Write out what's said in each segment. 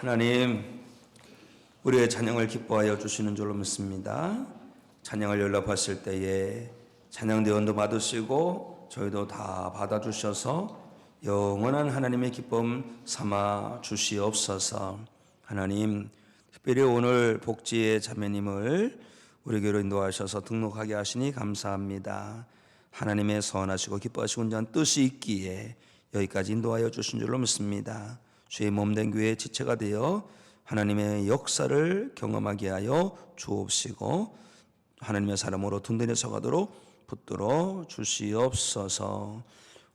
하나님, 우리의 찬양을 기뻐하여 주시는 줄로 믿습니다. 찬양을 연락하실 때에 찬양대원도 받으시고 저희도 다 받아주셔서 영원한 하나님의 기쁨 삼아 주시옵소서. 하나님, 특별히 오늘 복지의 자매님을 우리 교회로 인도하셔서 등록하게 하시니 감사합니다. 하나님의 선하시고 기뻐하시고 온전한 뜻이 있기에 여기까지 인도하여 주신 줄로 믿습니다. 주의 몸된 교회의 지체가 되어 하나님의 역사를 경험하게 하여 주옵시고 하나님의 사람으로 든든히 서가도록 붙들어 주시옵소서.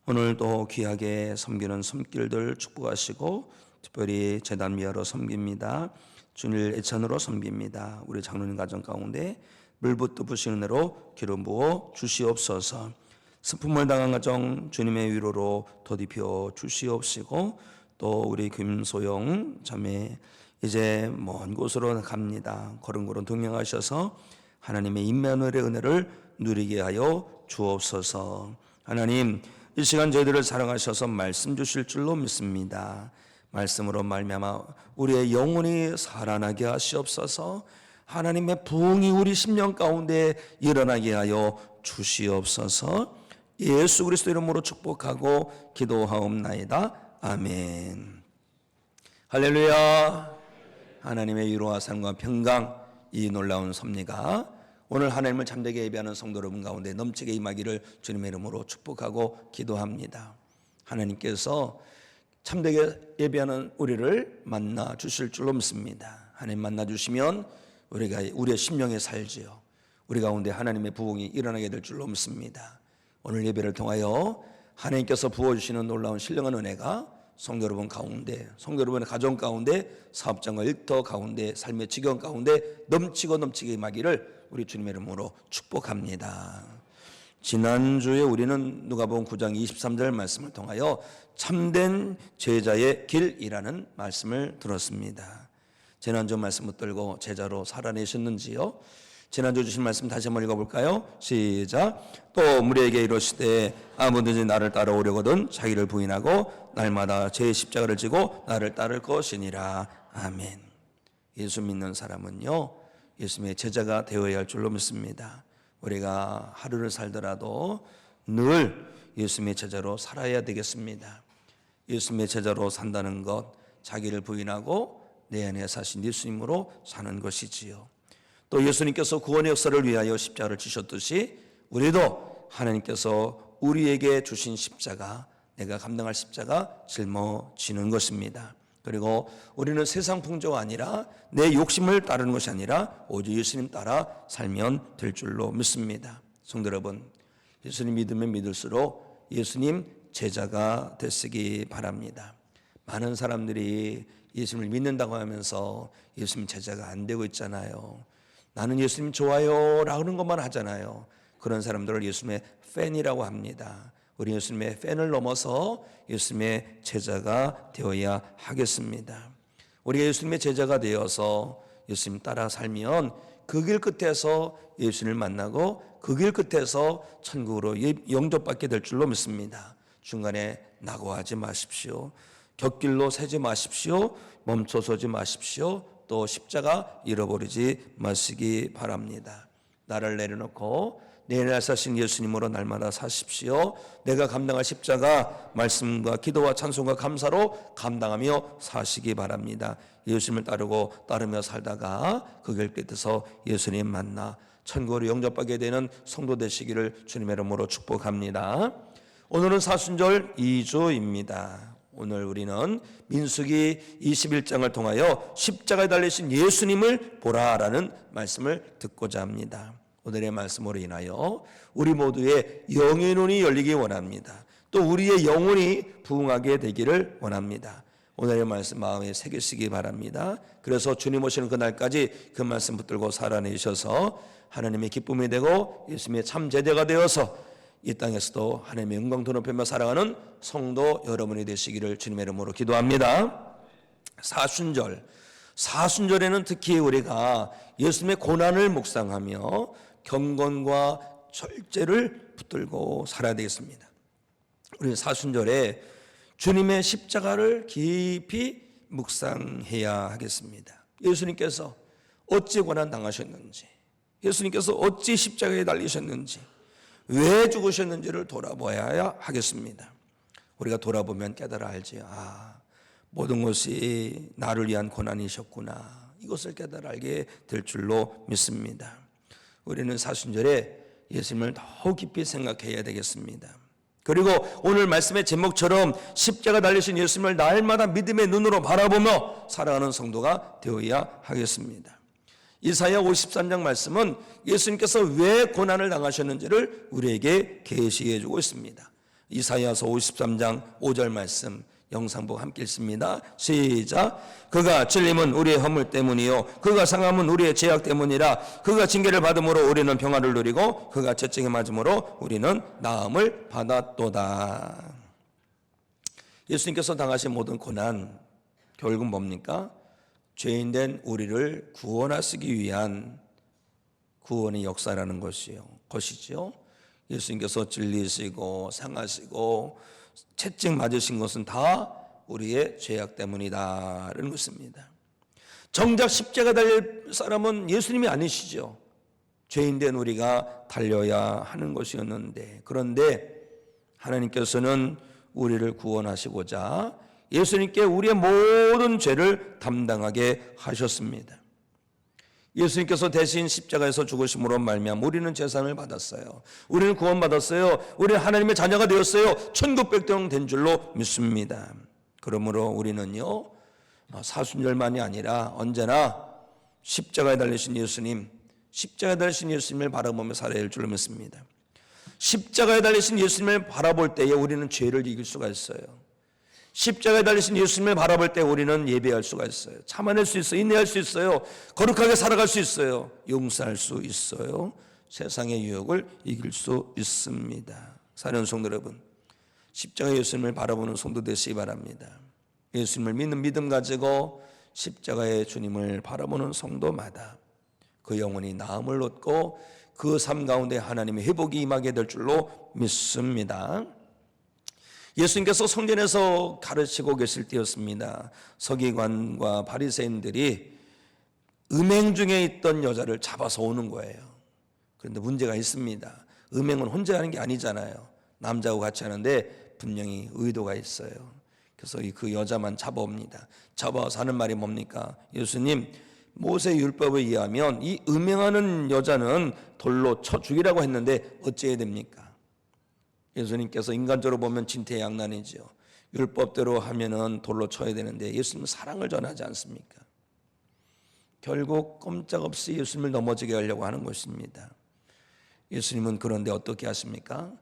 오늘도 귀하게 섬기는 손길들 축복하시고 특별히 재단 미아로 섬깁니다. 주일 애찬으로 섬깁니다. 우리 장로님 가정 가운데 물붓도 부시는 대로 기름 부어 주시옵소서. 슬픔을 당한 가정 주님의 위로로 더딥혀 주시옵시고 또 우리 김소영 자매 이제 먼 곳으로 갑니다. 걸음걸음 동행하셔서 하나님의 임마누엘의 은혜를 누리게 하여 주옵소서. 하나님, 이 시간 저희들을 사랑하셔서 말씀 주실 줄로 믿습니다. 말씀으로 말미암아 우리의 영혼이 살아나게 하시옵소서. 하나님의 부흥이 우리 심령 가운데 일어나게 하여 주시옵소서. 예수 그리스도 이름으로 축복하고 기도하옵나이다. 아멘. 할렐루야. 하나님의 위로와 사랑과 평강, 이 놀라운 섭리가 오늘 하나님을 참되게 예배하는 성도 여러분 가운데 넘치게 임하기를 주님의 이름으로 축복하고 기도합니다. 하나님께서 참되게 예배하는 우리를 만나 주실 줄로 믿습니다. 하나님 만나 주시면 우리가 우리의 심령에 살지요. 우리 가운데 하나님의 부흥이 일어나게 될 줄로 믿습니다. 오늘 예배를 통하여 하나님께서 부어주시는 놀라운 신령한 은혜가 성도 여러분 가운데, 성도 여러분의 가정 가운데, 사업장과 일터 가운데, 삶의 지경 가운데 넘치게 임하기를 우리 주님의 이름으로 축복합니다. 지난주에 우리는 누가복음 9장 23절 말씀을 통하여 참된 제자의 길이라는 말씀을 들었습니다. 지난주 말씀 붙들고 제자로 살아내셨는지요? 지난주 주신 말씀 다시 한번 읽어볼까요? 시작. 또 우리에게 이르시되 아무든지 나를 따라오려거든 자기를 부인하고 날마다 제 십자가를 지고 나를 따를 것이니라. 아멘. 예수 믿는 사람은요, 예수님의 제자가 되어야 할 줄로 믿습니다. 우리가 하루를 살더라도 늘 예수님의 제자로 살아야 되겠습니다. 예수님의 제자로 산다는 것, 자기를 부인하고 내 안에 사신 예수님으로 사는 것이지요. 또 예수님께서 구원의 역사를 위하여 십자가를 지셨듯이 우리도 하나님께서 우리에게 주신 십자가, 내가 감당할 십자가 짊어지는 것입니다. 그리고 우리는 세상 풍조가 아니라 내 욕심을 따르는 것이 아니라 오직 예수님 따라 살면 될 줄로 믿습니다. 성도 여러분, 예수님 믿으면 믿을수록 예수님 제자가 되시기 바랍니다. 많은 사람들이 예수님을 믿는다고 하면서 예수님 제자가 안 되고 있잖아요. 나는 예수님 좋아요 라고 하는 것만 하잖아요. 그런 사람들을 예수님의 팬이라고 합니다. 우리 예수님의 팬을 넘어서 예수님의 제자가 되어야 하겠습니다. 우리가 예수님의 제자가 되어서 예수님 따라 살면 그 길 끝에서 예수님을 만나고 그 길 끝에서 천국으로 영접받게 될 줄로 믿습니다. 중간에 낙오하지 마십시오. 곁길로 새지 마십시오. 멈춰서지 마십시오. 또 십자가 잃어버리지 마시기 바랍니다. 나를 내려놓고 내 날 사신 예수님으로 날마다 사십시오. 내가 감당할 십자가 말씀과 기도와 찬송과 감사로 감당하며 사시기 바랍니다. 예수님을 따르며 살다가 그 길 끝에서 예수님 만나 천국으로 영접하게 되는 성도 되시기를 주님의 이름으로 축복합니다. 오늘은 사순절 2주입니다. 오늘 우리는 민수기 21장을 통하여 십자가에 달리신 예수님을 보라라는 말씀을 듣고자 합니다. 오늘의 말씀으로 인하여 우리 모두의 영의 눈이 열리기 원합니다. 또 우리의 영혼이 부흥하게 되기를 원합니다. 오늘의 말씀 마음에 새기시기 바랍니다. 그래서 주님 오시는 그날까지 그 말씀 붙들고 살아내셔서 하나님의 기쁨이 되고 예수님의 참 제자가 되어서 이 땅에서도 하나님의 영광 드높이며 살아가는 성도 여러분이 되시기를 주님의 이름으로 기도합니다. 사순절에는 특히 우리가 예수님의 고난을 묵상하며 경건과 절제를 붙들고 살아야 되겠습니다. 우리 사순절에 주님의 십자가를 깊이 묵상해야 하겠습니다. 예수님께서 어찌 고난 당하셨는지, 예수님께서 어찌 십자가에 달리셨는지, 왜 죽으셨는지를 돌아봐야 하겠습니다. 우리가 돌아보면 깨달아 알지. 모든 것이 나를 위한 고난이셨구나. 이것을 깨달아 알게 될 줄로 믿습니다. 우리는 사순절에 예수님을 더 깊이 생각해야 되겠습니다. 그리고 오늘 말씀의 제목처럼 십자가 달리신 예수님을 날마다 믿음의 눈으로 바라보며 살아가는 성도가 되어야 하겠습니다. 이사야 53장 말씀은 예수님께서 왜 고난을 당하셨는지를 우리에게 계시해 주고 있습니다. 이사야서 53장 5절 말씀 영상복 함께 읽습니다. 시작. 그가 찔림은 우리의 허물 때문이요 그가 상함은 우리의 죄악 때문이라. 그가 징계를 받음으로 우리는 평화를 누리고 그가 채찍에 맞음으로 우리는 나음을 받았도다. 예수님께서 당하신 모든 고난 결국은 뭡니까? 죄인된 우리를 구원하시기 위한 구원의 역사라는 것이죠. 예수님께서 찔리시고 상하시고 채찍 맞으신 것은 다 우리의 죄악 때문이다라는 것입니다. 정작 십자가 달릴 사람은 예수님이 아니시죠. 죄인된 우리가 달려야 하는 것이었는데, 그런데 하나님께서는 우리를 구원하시고자 예수님께 우리의 모든 죄를 담당하게 하셨습니다. 예수님께서 대신 십자가에서 죽으심으로 말미암아 우리는 제사를 받았어요. 우리는 구원받았어요. 우리는 하나님의 자녀가 되었어요. 천국 백성 된 줄로 믿습니다. 그러므로 우리는요, 사순절만이 아니라 언제나 십자가에 달리신 예수님, 십자가에 달리신 예수님을 바라보며 살아야 할 줄로 믿습니다. 십자가에 달리신 예수님을 바라볼 때에 우리는 죄를 이길 수가 있어요. 십자가에 달리신 예수님을 바라볼 때 우리는 예배할 수가 있어요. 참아낼 수 있어요. 인내할 수 있어요. 거룩하게 살아갈 수 있어요. 용서할 수 있어요. 세상의 유혹을 이길 수 있습니다. 사랑하는 성도 여러분, 십자가 예수님을 바라보는 성도 되시기 바랍니다. 예수님을 믿는 믿음 가지고 십자가의 주님을 바라보는 성도마다 그 영혼이 나음을 얻고 그 삶 가운데 하나님의 회복이 임하게 될 줄로 믿습니다. 예수님께서 성전에서 가르치고 계실 때였습니다. 서기관과 바리새인들이 음행 중에 있던 여자를 잡아서 오는 거예요. 그런데 문제가 있습니다. 음행은 혼자 하는 게 아니잖아요. 남자하고 같이 하는데 분명히 의도가 있어요. 그래서 그 여자만 잡아옵니다. 잡아와서 하는 말이 뭡니까? 예수님, 모세 율법에 의하면 이 음행하는 여자는 돌로 쳐 죽이라고 했는데 어찌해야 됩니까? 예수님께서 인간적으로 보면 진퇴양난이죠. 율법대로 하면은 돌로 쳐야 되는데 예수님은 사랑을 전하지 않습니까? 결국 꼼짝없이 예수님을 넘어지게 하려고 하는 것입니다. 예수님은 그런데 어떻게 하십니까?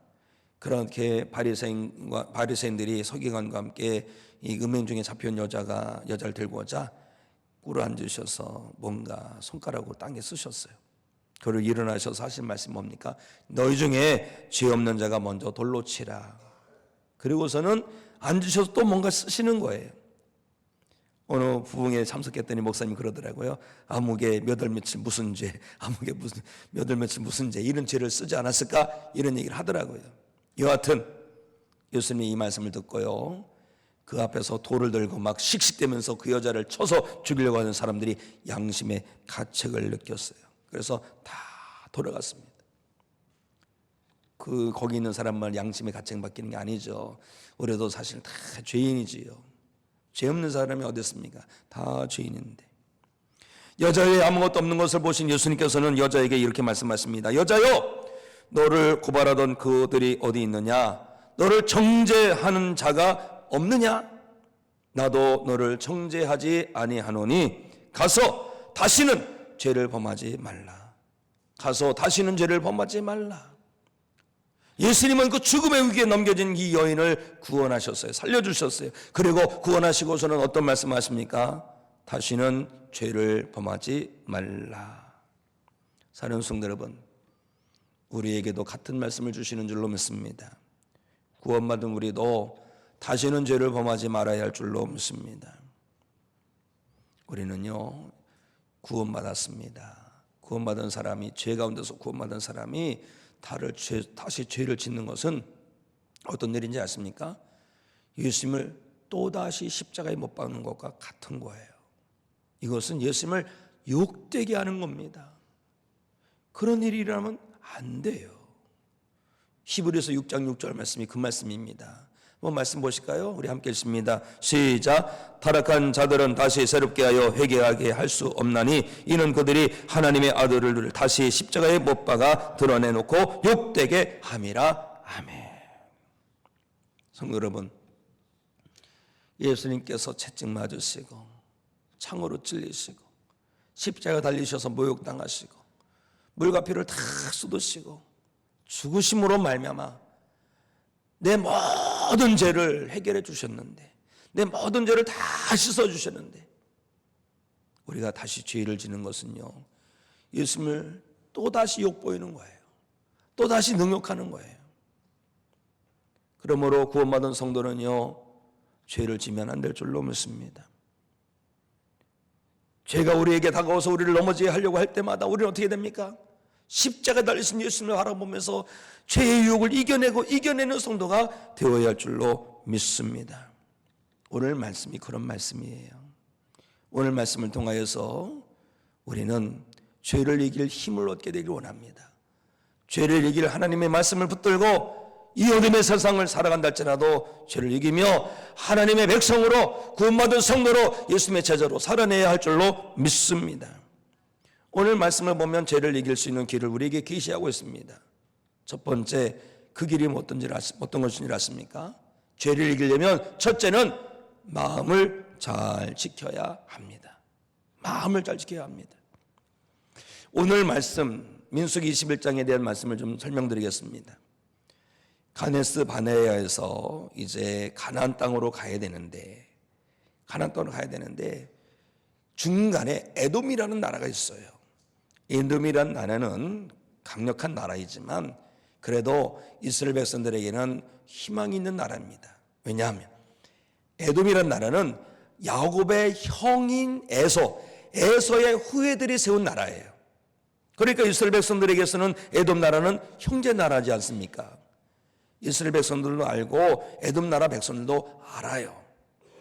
그렇게 바리새인들이 서기관과 함께 이 음행 중에 잡혀온 여자를 들고 오자 꿇어 앉으셔서 뭔가 손가락으로 땅에 쓰셨어요. 그리고 일어나셔서 하신 말씀이 뭡니까? 너희 중에 죄 없는 자가 먼저 돌로 치라. 그리고서는 앉으셔서 또 뭔가 쓰시는 거예요. 어느 부흥에 참석했더니 목사님이 그러더라고요. 아무개 몇 월 며칠 무슨 죄, 아무개 무슨 몇 월 며칠 무슨 죄, 이런 죄를 쓰지 않았을까? 이런 얘기를 하더라고요. 여하튼 예수님이 이 말씀을 듣고요, 그 앞에서 돌을 들고 막 씩씩대면서 그 여자를 쳐서 죽이려고 하는 사람들이 양심의 가책을 느꼈어요. 그래서 다 돌아갔습니다. 거기 있는 사람만 양심의 가책 받기는 게 아니죠. 우리도 사실 다 죄인이지요. 죄 없는 사람이 어디 있습니까? 다 죄인인데. 여자의 아무것도 없는 것을 보신 예수님께서는 여자에게 이렇게 말씀하십니다. 여자여, 너를 고발하던 그들이 어디 있느냐? 너를 정죄하는 자가 없느냐? 나도 너를 정죄하지 아니하노니 가서 다시는 죄를 범하지 말라. 가서 다시는 죄를 범하지 말라. 예수님은 그 죽음의 위기에 넘겨진 이 여인을 구원하셨어요. 살려주셨어요. 그리고 구원하시고서는 어떤 말씀하십니까? 다시는 죄를 범하지 말라. 사랑하는 성도 여러분, 우리에게도 같은 말씀을 주시는 줄로 믿습니다. 구원받은 우리도 다시는 죄를 범하지 말아야 할 줄로 믿습니다. 우리는요, 구원받았습니다. 구원받은 사람이, 죄 가운데서 구원받은 사람이 다시 죄를 짓는 것은 어떤 일인지 아십니까? 예수님을 또다시 십자가에 못 박는 것과 같은 거예요. 이것은 예수님을 욕되게 하는 겁니다. 그런 일이라면 안 돼요. 히브리서 6장 6절 말씀이 그 말씀입니다. 한번 말씀 보실까요? 우리 함께 읽습니다. 시작. 타락한 자들은 다시 새롭게 하여 회개하게 할 수 없나니 이는 그들이 하나님의 아들을 다시 십자가에 못 박아 드러내놓고 욕되게 함이라. 아멘. 성도 여러분, 예수님께서 채찍 맞으시고 창으로 찔리시고 십자가 달리셔서 모욕당하시고 물과 피를 다 쏟으시고 죽으심으로 말미암아 내 모든 죄를 해결해 주셨는데, 내 모든 죄를 다 씻어 주셨는데, 우리가 다시 죄를 지는 것은요, 예수님을 또다시 욕보이는 거예요. 또다시 능욕하는 거예요. 그러므로 구원받은 성도는요, 죄를 지면 안 될 줄로 믿습니다. 죄가 우리에게 다가와서 우리를 넘어지게 하려고 할 때마다 우리는 어떻게 됩니까? 십자가 달리신 예수님을 바라보면서 죄의 유혹을 이겨내는 성도가 되어야 할 줄로 믿습니다. 오늘 말씀이 그런 말씀이에요. 오늘 말씀을 통하여서 우리는 죄를 이길 힘을 얻게 되길 원합니다. 죄를 이길 하나님의 말씀을 붙들고 이 어둠의 세상을 살아간다 할지라도 죄를 이기며 하나님의 백성으로 구원받은 성도로 예수님의 제자로 살아내야 할 줄로 믿습니다. 오늘 말씀을 보면 죄를 이길 수 있는 길을 우리에게 계시하고 있습니다. 첫 번째, 그 길이 어떤 것인지 아십니까? 죄를 이기려면 첫째는 마음을 잘 지켜야 합니다. 마음을 잘 지켜야 합니다. 오늘 말씀 민수기 21장에 대한 말씀을 좀 설명드리겠습니다. 가데스 바네아에서 이제 가나안 땅으로 가야 되는데 중간에 에돔이라는 나라가 있어요. 에돔이라는 나라는 강력한 나라이지만 그래도 이스라엘 백성들에게는 희망이 있는 나라입니다. 왜냐하면 에돔이라는 나라는 야곱의 형인 에서의 후예들이 세운 나라예요. 그러니까 이스라엘 백성들에게서는 에돔 나라는 형제 나라지 않습니까? 이스라엘 백성들도 알고 에돔 나라 백성들도 알아요.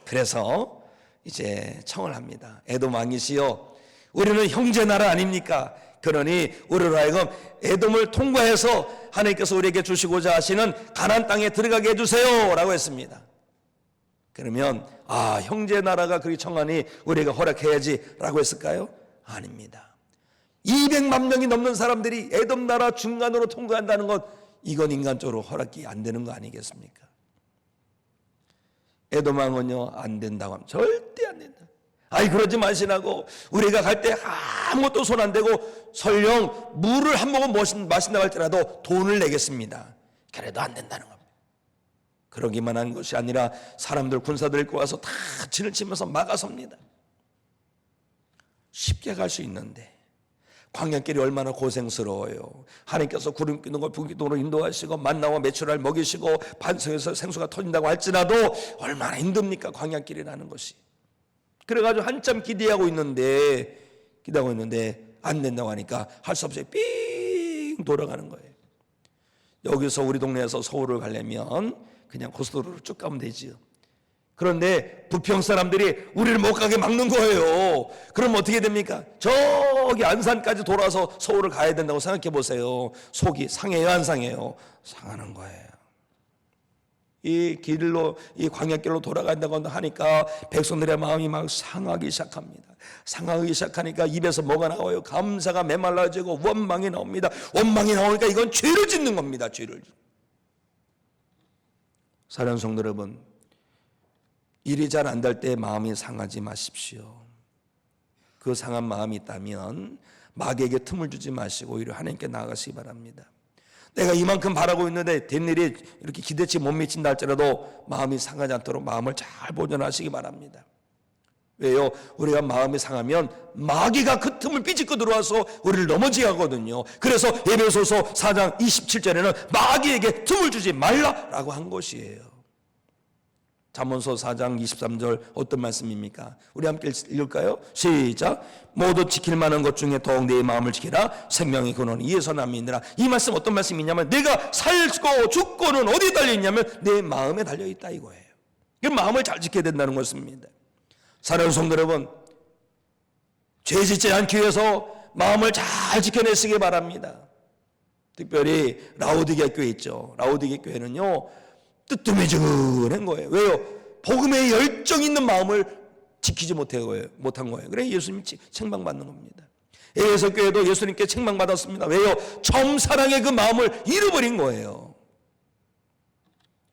그래서 이제 청을 합니다. 에돔 왕이시여, 우리는 형제 나라 아닙니까? 그러니 우리로 하여금 에돔을 통과해서 하나님께서 우리에게 주시고자 하시는 가나안 땅에 들어가게 해주세요 라고 했습니다. 그러면 형제 나라가 그리 청하니 우리가 허락해야지 라고 했을까요? 아닙니다. 200만 명이 넘는 사람들이 에돔 나라 중간으로 통과한다는 것, 이건 인간적으로 허락이 안 되는 거 아니겠습니까? 에돔 왕은요, 안 된다고 하면 절대 안 된다. 그러지 마시라고, 우리가 갈 때 아무것도 손 안 대고 설령 물을 한 모금 마신다고 할지라도 돈을 내겠습니다. 그래도 안 된다는 겁니다. 그러기만 한 것이 아니라 사람들, 군사들 입고 와서 다 진을 치면서 막아섭니다. 쉽게 갈 수 있는데 광야길이 얼마나 고생스러워요. 하나님께서 구름 끼는 걸 북기도로 인도하시고 만나와 메추라를 먹이시고 반석에서 생수가 터진다고 할지라도 얼마나 힘듭니까? 광야길이라는 것이. 그래가지고 한참 기대하고 있는데 안 된다고 하니까 할 수 없이 삥 돌아가는 거예요. 여기서 우리 동네에서 서울을 가려면 그냥 고속도로로 쭉 가면 되지요. 그런데 부평 사람들이 우리를 못 가게 막는 거예요. 그럼 어떻게 됩니까? 저기 안산까지 돌아서 서울을 가야 된다고 생각해 보세요. 속이 상해요, 안 상해요? 상하는 거예요. 이 광야길로 돌아간다고 하니까 백성들의 마음이 막 상하기 시작합니다. 상하기 시작하니까 입에서 뭐가 나와요? 감사가 메말라지고 원망이 나옵니다. 원망이 나오니까 이건 죄를 짓는 겁니다. 죄를. 사랑하는 성도 여러분, 일이 잘 안 될 때 마음이 상하지 마십시오. 그 상한 마음이 있다면 마귀에게 틈을 주지 마시고 오히려 하나님께 나아가시기 바랍니다. 내가 이만큼 바라고 있는데 된 일이 이렇게 기대치 못 미친다 할지라도 마음이 상하지 않도록 마음을 잘 보존하시기 바랍니다. 왜요? 우리가 마음이 상하면 마귀가 그 틈을 삐집고 들어와서 우리를 넘어지게 하거든요. 그래서 에베소서 4장 27절에는 마귀에게 틈을 주지 말라라고 한 것이에요. 잠언서 4장 23절 어떤 말씀입니까? 우리 함께 읽을까요? 시작. 모두 지킬 만한 것 중에 더욱 내 마음을 지키라. 생명의 근원은 이에서 남이니라. 이 말씀 어떤 말씀이냐면 내가 살고 죽고는 어디에 달려있냐면 내 마음에 달려있다 이거예요. 그 마음을 잘 지켜야 된다는 것입니다. 사랑하는 성도 여러분, 죄 짓지 않기 위해서 마음을 잘 지켜내시기 바랍니다. 특별히 라오디게 교회 있죠. 라오디게 교회는요, 뜨뜻해지근한 거예요. 왜요? 복음에 열정 있는 마음을 지키지 못한 거예요. 그래 예수님이 책망받는 겁니다. 에베소 교회도 예수님께 책망받았습니다. 왜요? 처음 사랑의 그 마음을 잃어버린 거예요.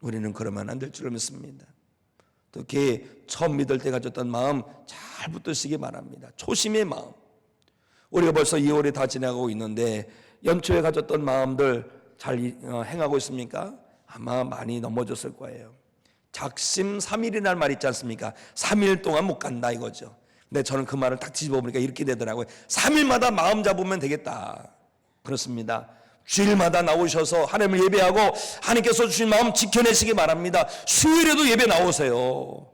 우리는 그러면 안 될 줄 믿습니다. 특히 처음 믿을 때 가졌던 마음 잘 붙드시기 바랍니다. 초심의 마음. 우리가 벌써 2월이 다 지나가고 있는데 연초에 가졌던 마음들 잘 행하고 있습니까? 아마 많이 넘어졌을 거예요. 작심 3일이라는 말 있지 않습니까? 3일 동안 못 간다 이거죠. 근데 저는 그 말을 딱 뒤집어 보니까 이렇게 되더라고요. 3일마다 마음 잡으면 되겠다. 그렇습니다. 주일마다 나오셔서 하나님을 예배하고 하나님께서 주신 마음 지켜내시기 바랍니다. 수요일에도 예배 나오세요.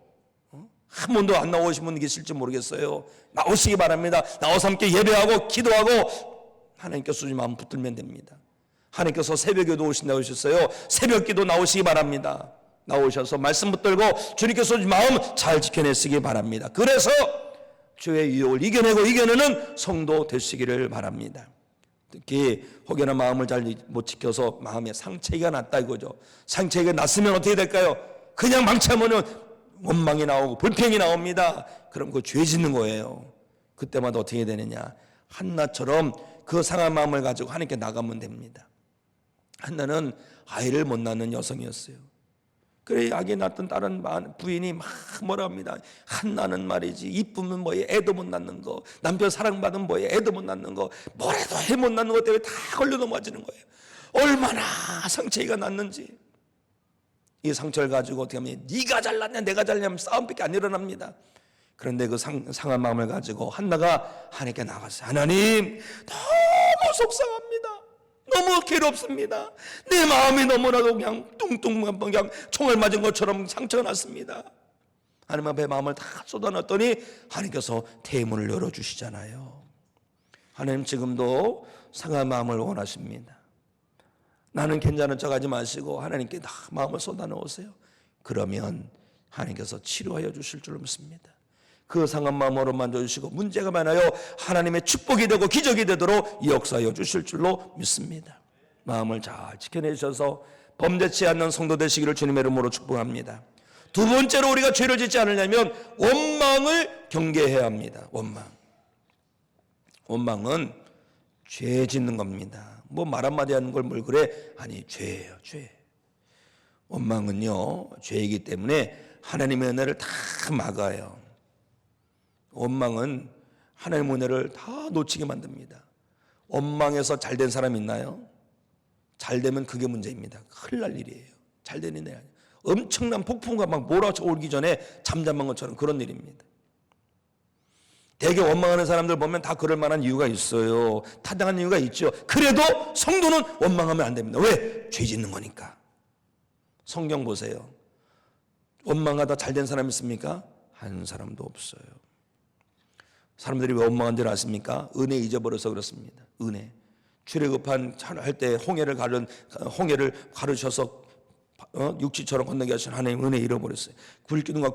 한 번도 안 나오신 분 계실지 모르겠어요. 나오시기 바랍니다. 나와서 함께 예배하고 기도하고 하나님께서 주신 마음 붙들면 됩니다. 하나님께서 새벽에도 오신다고 하셨어요. 새벽 기도 나오시기 바랍니다. 나오셔서 말씀 붙들고 주님께서 주신 마음 잘 지켜내시기 바랍니다. 그래서 주의 유혹을 이겨내는 성도 되시기를 바랍니다. 특히 혹여나 마음을 잘 못 지켜서 마음에 상처가 났다 이거죠. 상처가 났으면 어떻게 될까요? 그냥 망치하면은 원망이 나오고 불평이 나옵니다. 그럼 그 죄 짓는 거예요. 그때마다 어떻게 되느냐? 한나처럼 그 상한 마음을 가지고 하나님께 나가면 됩니다. 한나는 아이를 못 낳는 여성이었어요. 그래 아기 낳던 다른 부인이 막 뭐라 합니다. 한나는 말이지 이쁘면 뭐해 애도 못 낳는 거, 남편 사랑받으면 뭐해 애도 못 낳는 거, 뭐래도 해 못 낳는 것 때문에 다 걸려 넘어지는 거예요. 얼마나 상처가 났는지. 이 상처를 가지고 어떻게 하면 네가 잘났냐 내가 잘났냐 싸움밖에 안 일어납니다. 그런데 그 상한 마음을 가지고 한나가 하나님께 나갔어요. 하나님 너무 속상합니다. 너무 괴롭습니다. 내 마음이 너무나도 그냥 뚱뚱 그냥 총을 맞은 것처럼 상처가 났습니다. 하나님 앞에 마음을 다 쏟아놨더니 하나님께서 대문을 열어주시잖아요. 하나님 지금도 상한 마음을 원하십니다. 나는 괜찮은 척 하지 마시고 하나님께 다 마음을 쏟아놓으세요. 그러면 하나님께서 치료하여 주실 줄 믿습니다. 그 상한 마음으로 만져주시고 문제가 많아요. 하나님의 축복이 되고 기적이 되도록 역사하여 주실 줄로 믿습니다. 마음을 잘 지켜내셔서 범죄치 않는 성도 되시기를 주님의 이름으로 축복합니다. 두 번째로 우리가 죄를 짓지 않으려면 원망을 경계해야 합니다. 원망은 죄 짓는 겁니다. 뭐 말 한마디 하는 걸 뭘 그래? 아니 죄예요. 죄. 원망은요 죄이기 때문에 하나님의 은혜를 다 막아요. 원망은 하나님의 은혜를 다 놓치게 만듭니다. 원망해서 잘된 사람 있나요? 잘되면 그게 문제입니다. 큰일 날 일이에요. 잘되는 애 아니에요. 엄청난 폭풍과 막 몰아쳐오기 전에 잠잠한 것처럼 그런 일입니다. 대개 원망하는 사람들 보면 다 그럴 만한 이유가 있어요. 타당한 이유가 있죠. 그래도 성도는 원망하면 안 됩니다. 왜? 죄 짓는 거니까. 성경 보세요. 원망하다 잘된 사람 있습니까? 한 사람도 없어요. 사람들이 왜 원망한 줄 아십니까? 은혜 잊어버려서 그렇습니다. 은혜. 출애굽한 할 때 홍해를 가르셔서 육지처럼 건너게 하신 하나님 은혜 잃어버렸어요. 불기둥과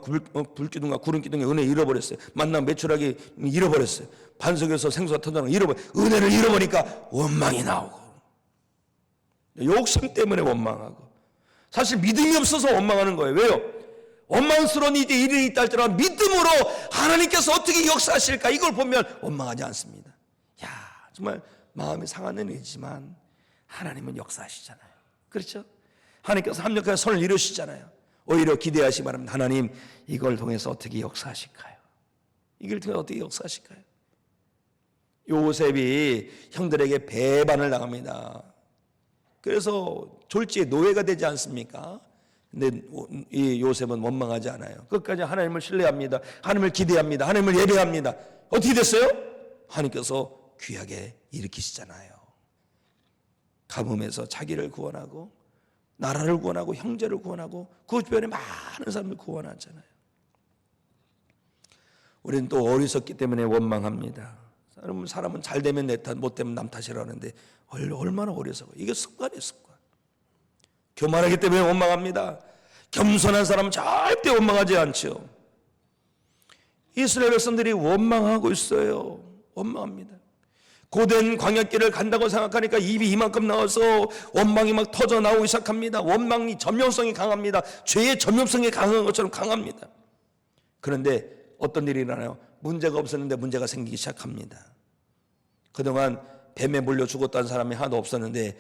구름기둥의 은혜 잃어버렸어요. 만나 매출하기 잃어버렸어요. 반석에서 생수가 터져나오는 은혜를 잃어버리니까 원망이 나오고 욕심 때문에 원망하고 사실 믿음이 없어서 원망하는 거예요. 왜요? 원망스러운 일이 있다 할지라도 믿음으로 하나님께서 어떻게 역사하실까 이걸 보면 원망하지 않습니다. 야 정말 마음이 상하는 일이지만 하나님은 역사하시잖아요. 그렇죠? 하나님께서 합력하여 손을 이루시잖아요. 오히려 기대하시기 바랍니다. 하나님 이걸 통해서 어떻게 역사하실까요? 이걸 통해서 어떻게 역사하실까요? 요셉이 형들에게 배반을 당합니다. 그래서 졸지에 노예가 되지 않습니까? 근데 이 요셉은 원망하지 않아요. 끝까지 하나님을 신뢰합니다. 하나님을 기대합니다. 하나님을 예배합니다. 어떻게 됐어요? 하나님께서 귀하게 일으키시잖아요. 가뭄에서 자기를 구원하고 나라를 구원하고 형제를 구원하고 그 주변에 많은 사람을 구원하잖아요. 우리는 또 어리석기 때문에 원망합니다. 사람은 잘 되면 내 탓, 못 되면 남 탓이라고 하는데 얼마나 어리석어요. 이게 습관이에요. 습관. 교만하기 때문에 원망합니다. 겸손한 사람은 절대 원망하지 않죠. 이스라엘 백성들이 원망하고 있어요. 원망합니다. 고된 광야길을 간다고 생각하니까 입이 이만큼 나와서 원망이 막 터져 나오기 시작합니다. 원망이 전염성이 강합니다. 죄의 전염성이 강한 것처럼 강합니다. 그런데 어떤 일이 일어나요? 문제가 없었는데 문제가 생기기 시작합니다. 그동안 뱀에 물려 죽었다는 사람이 하나도 없었는데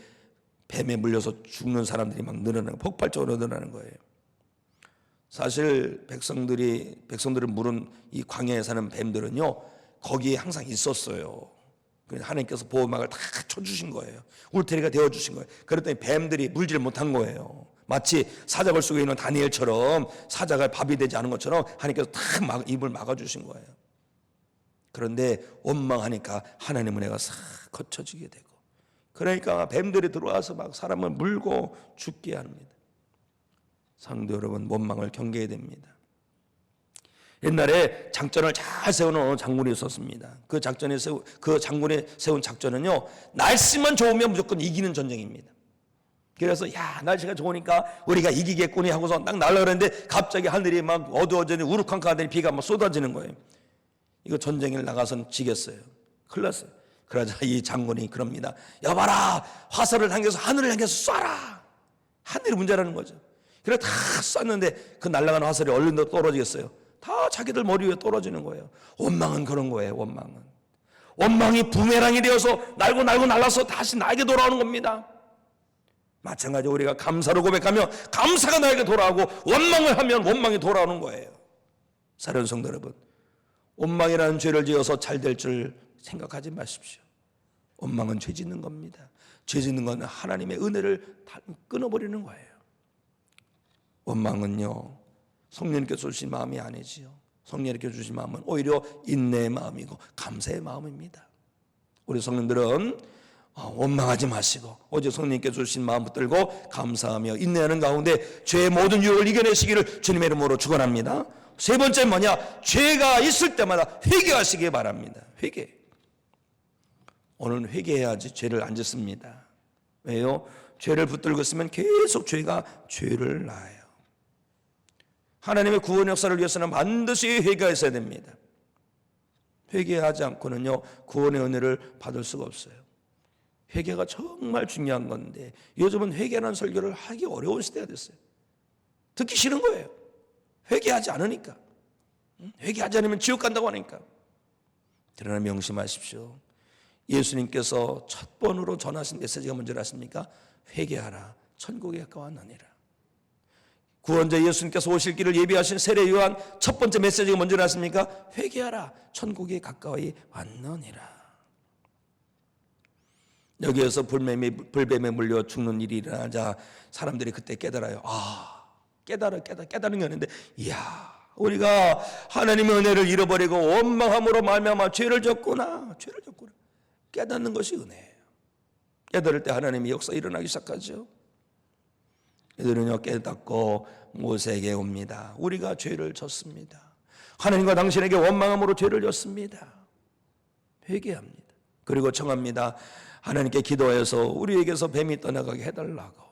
뱀에 물려서 죽는 사람들이 막 늘어나고 폭발적으로 늘어나는 거예요. 사실 백성들을 물은 이 광야에 사는 뱀들은요, 거기에 항상 있었어요. 하나님께서 보호막을 다 쳐주신 거예요. 울타리가 되어주신 거예요. 그랬더니 뱀들이 물질 못한 거예요. 마치 사자굴 속에 있는 다니엘처럼 사자가 밥이 되지 않은 것처럼 하나님께서 다 입을 막아주신 거예요. 그런데 원망하니까 하나님 은혜가 싹 거쳐지게 되고, 그러니까 뱀들이 들어와서 막 사람을 물고 죽게 합니다. 성도 여러분, 원망을 경계해야 됩니다. 옛날에 작전을 잘 세우는 장군이 있었습니다. 그 장군이 세운 작전은요, 날씨만 좋으면 무조건 이기는 전쟁입니다. 그래서 날씨가 좋으니까 우리가 이기겠구니 하고서 딱 날아가는데 갑자기 하늘이 막 어두워지니 우르캉캉하더니 비가 막 쏟아지는 거예요. 이거 전쟁을 나가서는 지겠어요. 큰일 났어요. 그러자 이 장군이 그럽니다. 여봐라, 화살을 당겨서 하늘을 향해서 쏴라. 하늘이 문제라는 거죠. 그래 다 쐈는데 그 날아가는 화살이 얼른 더 떨어지겠어요. 다 자기들 머리 위에 떨어지는 거예요. 원망은 그런 거예요. 원망이 부메랑이 되어서 날고 날아서 다시 나에게 돌아오는 겁니다. 마찬가지로 우리가 감사로 고백하면 감사가 나에게 돌아오고, 원망을 하면 원망이 돌아오는 거예요. 사랑하는 성도 여러분, 원망이라는 죄를 지어서 잘 될 줄 생각하지 마십시오. 원망은 죄 짓는 겁니다. 죄 짓는 건 하나님의 은혜를 다 끊어버리는 거예요. 원망은요, 성령님께서 주신 마음이 아니지요. 성령님께서 주신 마음은 오히려 인내의 마음이고 감사의 마음입니다. 우리 성령들은 원망하지 마시고 오직 성령님께서 주신 마음 붙들고 감사하며 인내하는 가운데 죄의 모든 유혹을 이겨내시기를 주님의 이름으로 축원합니다. 세 번째 뭐냐? 죄가 있을 때마다 회개하시기 바랍니다. 회개. 오늘은 회개해야지 죄를 안 짓습니다. 왜요? 죄를 붙들고 있으면 계속 죄가 죄를 낳아요. 하나님의 구원 역사를 위해서는 반드시 회개하셔야 됩니다. 회개하지 않고는요, 구원의 은혜를 받을 수가 없어요. 회개가 정말 중요한 건데 요즘은 회개라는 설교를 하기 어려운 시대가 됐어요. 듣기 싫은 거예요. 회개하지 않으니까. 회개하지 않으면 지옥 간다고 하니까. 그러나 명심하십시오. 예수님께서 첫 번으로 전하신 메시지가 뭔지 아십니까? 회개하라, 천국에 가까웠느니라. 구원자 예수님께서 오실 길을 예비하신 세례 요한 첫 번째 메시지가 뭔지 아십니까? 회개하라, 천국이 가까이 왔느니라. 여기에서 불뱀에 물려 죽는 일이 일어나자 사람들이 그때 깨달아요. 깨달은 게 아닌데, 우리가 하나님의 은혜를 잃어버리고 원망함으로 말미암아 죄를 졌구나. 깨닫는 것이 은혜예요. 깨달을 때 하나님의 역사 일어나기 시작하죠. 이들은요, 깨닫고 모세에게 옵니다. 우리가 죄를 졌습니다. 하나님과 당신에게 원망함으로 죄를 졌습니다. 회개합니다. 그리고 청합니다. 하나님께 기도해서 우리에게서 뱀이 떠나가게 해달라고.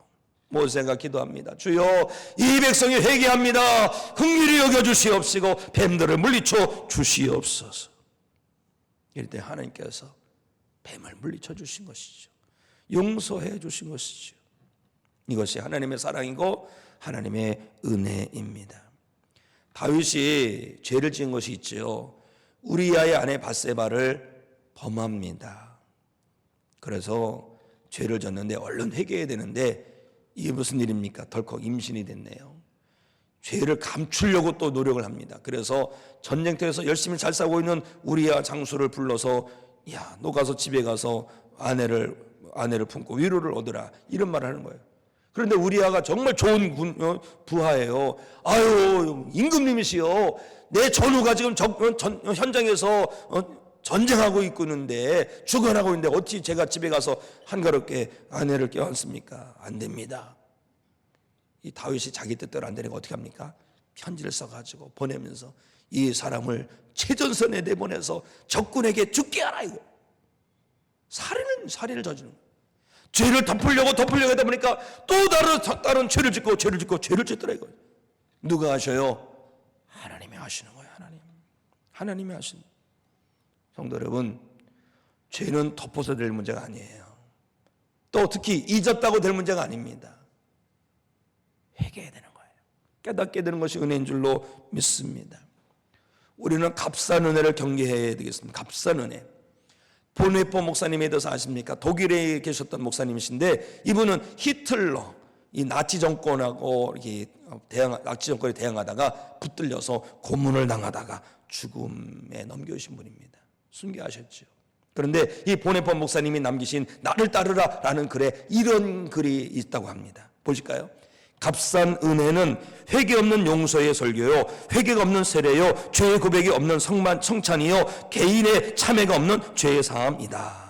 모세가 기도합니다. 주여, 이 백성이 회개합니다. 긍휼히 여겨주시옵시고 뱀들을 물리쳐 주시옵소서. 이럴 때 하나님께서 뱀을 물리쳐 주신 것이죠. 용서해 주신 것이죠. 이것이 하나님의 사랑이고 하나님의 은혜입니다. 다윗이 죄를 지은 것이 있죠. 우리아의 아내 밧세바를 범합니다. 그래서 죄를 졌는데 얼른 회개해야 되는데 이게 무슨 일입니까? 덜컥 임신이 됐네요. 죄를 감추려고 또 노력을 합니다. 그래서 전쟁터에서 열심히 잘 싸우고 있는 우리아 장수를 불러서 너 가서 집에 가서 아내를 품고 위로를 얻으라, 이런 말을 하는 거예요. 그런데 우리아가 정말 좋은 부하예요. 임금님이시여, 내 전우가 지금 현장에서 전쟁하고 있는데 죽어나고 있는데 어찌 제가 집에 가서 한가롭게 아내를 껴안습니까? 안 됩니다. 이 다윗이 자기 뜻대로 안 되니까 어떻게 합니까? 편지를 써가지고 보내면서 이 사람을 최전선에 내보내서 적군에게 죽게 하라, 이거. 살인을 저지르는 거예요. 죄를 덮으려고 하다 보니까 또 다른 죄를 짓더라, 이거. 누가 하셔요? 하나님이 하시는 거예요. 하나님이 하시는 거예요. 성도 여러분, 죄는 덮어서 될 문제가 아니에요. 또 특히 잊었다고 될 문제가 아닙니다. 회개해야 되는 거예요. 깨닫게 되는 것이 은혜인 줄로 믿습니다. 우리는 값싼 은혜를 경계해야 되겠습니다. 값싼 은혜. 보네포 목사님에 대해서 아십니까? 독일에 계셨던 목사님이신데 이분은 히틀러, 이 나치 정권하고 나치 정권에 대항하다가 붙들려서 고문을 당하다가 죽음에 넘겨오신 분입니다. 순교하셨죠. 그런데 이 보네포 목사님이 남기신 나를 따르라 라는 글에 이런 글이 있다고 합니다. 보실까요? 값싼 은혜는 회개 없는 용서의 설교요, 회개가 없는 세례요, 죄의 고백이 없는 성찬이요, 개인의 참회가 없는 죄의 사함이다.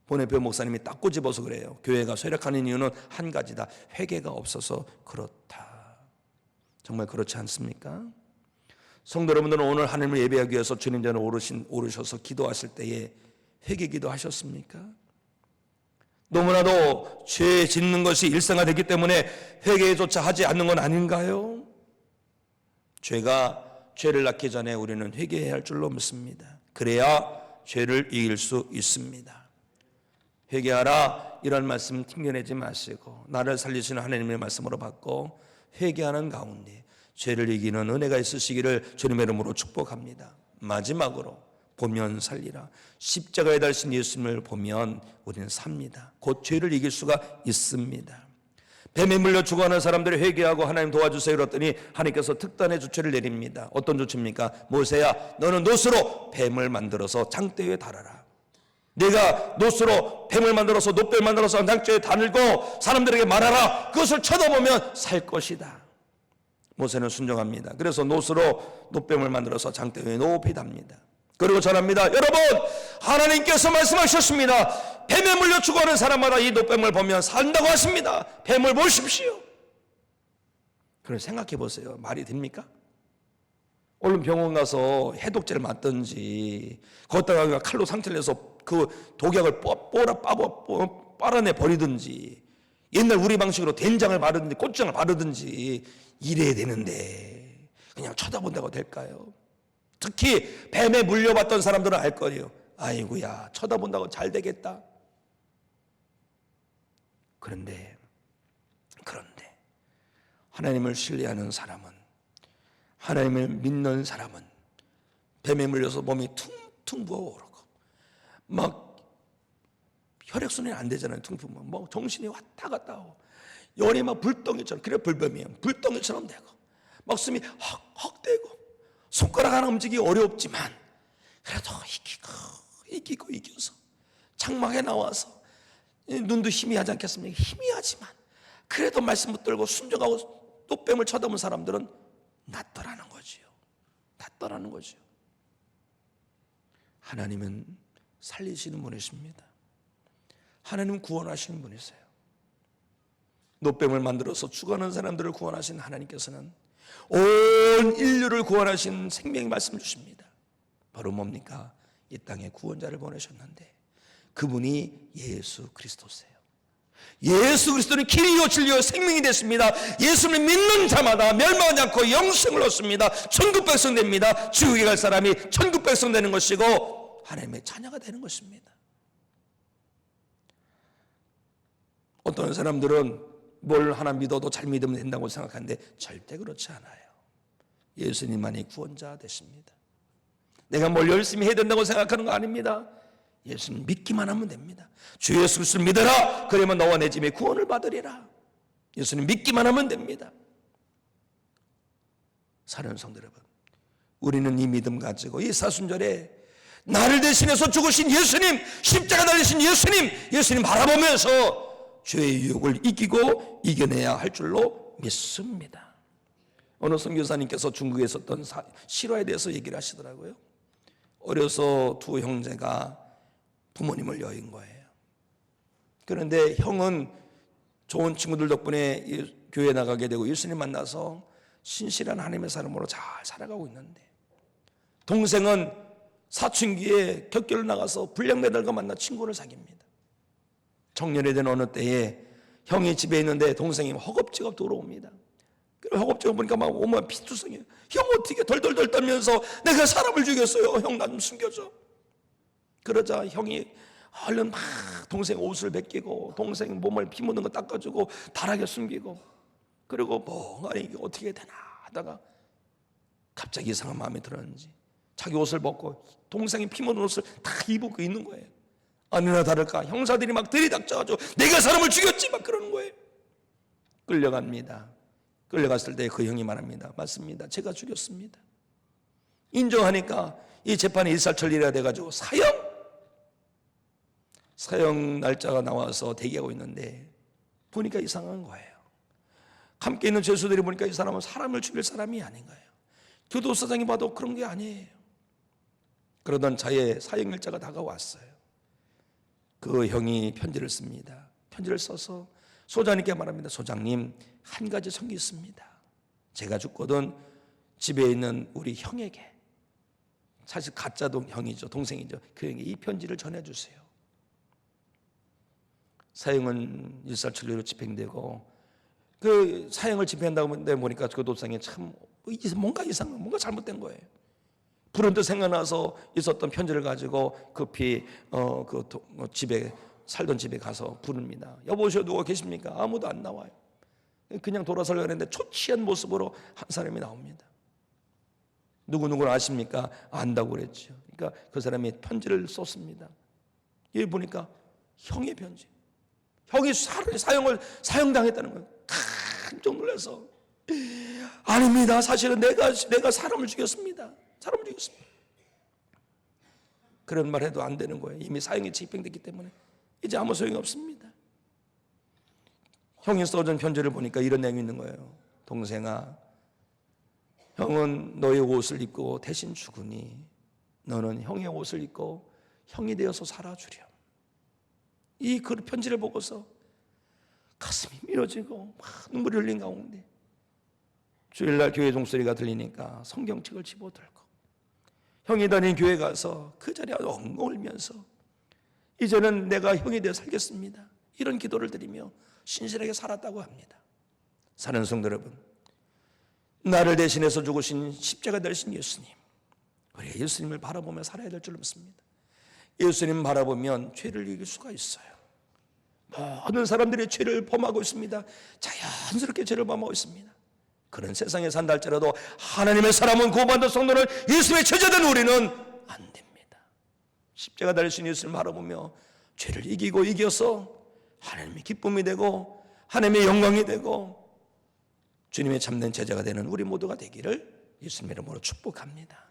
보네포 목사님이 딱 꼬집어서 그래요. 교회가 쇠락하는 이유는 한 가지다. 회개가 없어서 그렇다. 정말 그렇지 않습니까? 성도 여러분들은 오늘 하나님을 예배하기 위해서 주님 전에 오르셔서 기도하실 때에 회개 기도하셨습니까? 너무나도 죄 짓는 것이 일상화되기 때문에 회개조차 하지 않는 건 아닌가요? 죄를 낳기 전에 우리는 회개해야 할 줄로 믿습니다. 그래야 죄를 이길 수 있습니다. 회개하라, 이런 말씀 튕겨내지 마시고 나를 살리시는 하나님의 말씀으로 받고 회개하는 가운데 죄를 이기는 은혜가 있으시기를 주님의 이름으로 축복합니다. 마지막으로 보면 살리라. 십자가에 달신 예수님을 보면 우리는 삽니다. 곧 죄를 이길 수가 있습니다. 뱀에 물려 죽어가는 사람들이 회개하고 하나님 도와주세요 그랬더니 하나님께서 특단의 조치를 내립니다. 어떤 조치입니까? 모세야, 너는 놋으로 뱀을 만들어서 장대 위에 달아라. 내가 놋으로 뱀을 만들어서 놋뱀을 만들어서 장대에 달고 사람들에게 말하라. 그것을 쳐다보면 살 것이다. 모세는 순종합니다. 그래서 놋으로 놋뱀을 만들어서 장대 위에 높이 답니다. 그리고 전합니다. 여러분, 하나님께서 말씀하셨습니다. 뱀에 물려 죽어가는 사람마다 이 놋뱀을 보면 산다고 하십니다. 뱀을 보십시오. 그럼 생각해 보세요. 말이 됩니까? 얼른 병원 가서 해독제를 맞든지 거기다가 칼로 상처를 내서 그 독약을 빨아내 버리든지, 옛날 우리 방식으로 된장을 바르든지 고추장을 바르든지 이래야 되는데 그냥 쳐다본다고 될까요? 특히 뱀에 물려봤던 사람들은 알 거예요. 아이고야, 쳐다본다고 잘 되겠다. 그런데 하나님을 신뢰하는 사람은, 하나님을 믿는 사람은 뱀에 물려서 몸이 퉁퉁 부어오르고 막 혈액순환이 안 되잖아요. 퉁퉁 뭐 정신이 왔다 갔다 하고 열이 막 불덩이처럼, 그래 불뱀이에요. 불덩이처럼 되고 막 숨이 헉헉 되고 손가락 하나 움직이기 어렵지만 그래도 이겨서 장막에 나와서 눈도 희미하지 않겠습니까? 희미하지만 그래도 말씀 붙들고 순종하고 놋뱀을 쳐다본 사람들은 낫더라는 거지요. 낫더라는 거지요. 하나님은 살리시는 분이십니다. 하나님은 구원하시는 분이세요. 놋뱀을 만들어서 죽어가는 사람들을 구원하신 하나님께서는 온 인류를 구원하신 생명의 말씀을 주십니다. 바로 뭡니까? 이 땅에 구원자를 보내셨는데 그분이 예수 그리스도세요. 예수 그리스도는 길이요 진리요 생명이 됐습니다. 예수를 믿는 자마다 멸망하지 않고 영생을 얻습니다. 천국 백성 됩니다. 지옥에 갈 사람이 천국 백성 되는 것이고 하나님의 자녀가 되는 것입니다. 어떤 사람들은 뭘 하나 믿어도 잘 믿으면 된다고 생각하는데 절대 그렇지 않아요. 예수님만이 구원자 되십니다. 내가 뭘 열심히 해야 된다고 생각하는 거 아닙니다. 예수님 믿기만 하면 됩니다. 주 예수 그리스도를 믿어라. 그러면 너와 내 집에 구원을 받으리라. 예수님 믿기만 하면 됩니다. 사랑하는 성도 여러분, 우리는 이 믿음 가지고 이 사순절에 나를 대신해서 죽으신 예수님, 십자가 달리신 예수님 바라보면서 죄의 유혹을 이기고 이겨내야 할 줄로 믿습니다. 어느 선교사님께서 중국에 있었던 실화에 대해서 얘기를 하시더라고요. 어려서 두 형제가 부모님을 여인 거예요. 그런데 형은 좋은 친구들 덕분에 교회 나가게 되고 예수님 만나서 신실한 하나님의 사람으로 잘 살아가고 있는데, 동생은 사춘기에 격결을 나가서 불량배들과 만나 친구를 사깁니다. 청년이 된 어느 때에 형이 집에 있는데 동생이 허겁지겁 들어옵니다. 그리고 허겁지겁 보니까 막 오만 피투성이에요. 형 어떻게 덜덜덜 떨면서 내가 사람을 죽였어요. 형 나 좀 숨겨줘. 그러자 형이 얼른 막 동생 옷을 벗기고 동생 몸을 피 묻은 거 닦아주고 달하게 숨기고, 그리고 뭐 아니 이게 어떻게 되나 하다가 갑자기 이상한 마음이 들었는지 자기 옷을 벗고 동생이 피 묻은 옷을 다 입고 있는 거예요. 아니나 다를까 형사들이 막 들이닥쳐가지고 내가 사람을 죽였지 막 그러는 거예요. 끌려갑니다. 끌려갔을 때 그 형이 말합니다. 맞습니다. 제가 죽였습니다. 인정하니까 이 재판이 일사천리가 돼가지고 사형 날짜가 나와서 대기하고 있는데 보니까 이상한 거예요. 함께 있는 죄수들이 보니까 이 사람은 사람을 죽일 사람이 아닌 거예요. 교도소장이 봐도 그런 게 아니에요. 그러던 차에 사형 일자가 다가왔어요. 그 형이 편지를 씁니다. 편지를 써서 소장님께 말합니다. 소장님, 한 가지 성기 있습니다. 제가 죽거든 집에 있는 우리 형에게, 사실 가짜 형이죠, 동생이죠, 그 형에게 이 편지를 전해주세요. 사형은 일사천리로 집행되고, 그 사형을 집행한다고 보니까 그 도상이 참 뭔가 이상한, 뭔가 잘못된 거예요. 불현듯 생각나서 있었던 편지를 가지고 급히 집에 살던 집에 가서 부릅니다. 여보시오, 누가 계십니까? 아무도 안 나와요. 그냥 돌아서려고 했는데 초췌한 모습으로 한 사람이 나옵니다. 누구누구를 아십니까? 안다고 그랬죠. 그러니까 그 사람이 편지를 썼습니다. 여기 보니까 형의 편지. 형이 사형당했다는 거예요. 깜짝 놀라서, 아닙니다. 사실은 내가 사람을 죽였습니다. 사람을 죽였습니다. 그런 말 해도 안 되는 거예요. 이미 사형이 집행됐기 때문에 이제 아무 소용이 없습니다. 형이 써준 편지를 보니까 이런 내용이 있는 거예요. 동생아, 형은 너의 옷을 입고 대신 죽으니 너는 형의 옷을 입고 형이 되어서 살아주렴. 이 그 편지를 보고서 가슴이 미어지고 막 눈물이 흘린 가운데 주일날 교회 종소리가 들리니까 성경책을 집어들고 형이 다닌 교회 가서 그 자리에 엉엉 울면서 이제는 내가 형이 되어 살겠습니다, 이런 기도를 드리며 신실하게 살았다고 합니다. 사는 성도 여러분, 나를 대신해서 죽으신 십자가 되신 예수님, 우리가 예수님을 바라보며 살아야 될 줄 믿습니다. 예수님 바라보면 죄를 이길 수가 있어요. 모든 사람들이 죄를 범하고 있습니다. 자연스럽게 죄를 범하고 있습니다. 그런 세상에 산다 할지라도 하나님의 사람은 구원받은 성도는 예수님의 제자된 우리는 안 됩니다. 십자가 달리신 예수님을 바라보며 죄를 이겨서 하나님의 기쁨이 되고 하나님의 영광이 되고 주님의 참된 제자가 되는 우리 모두가 되기를 예수님의 이름으로 축복합니다.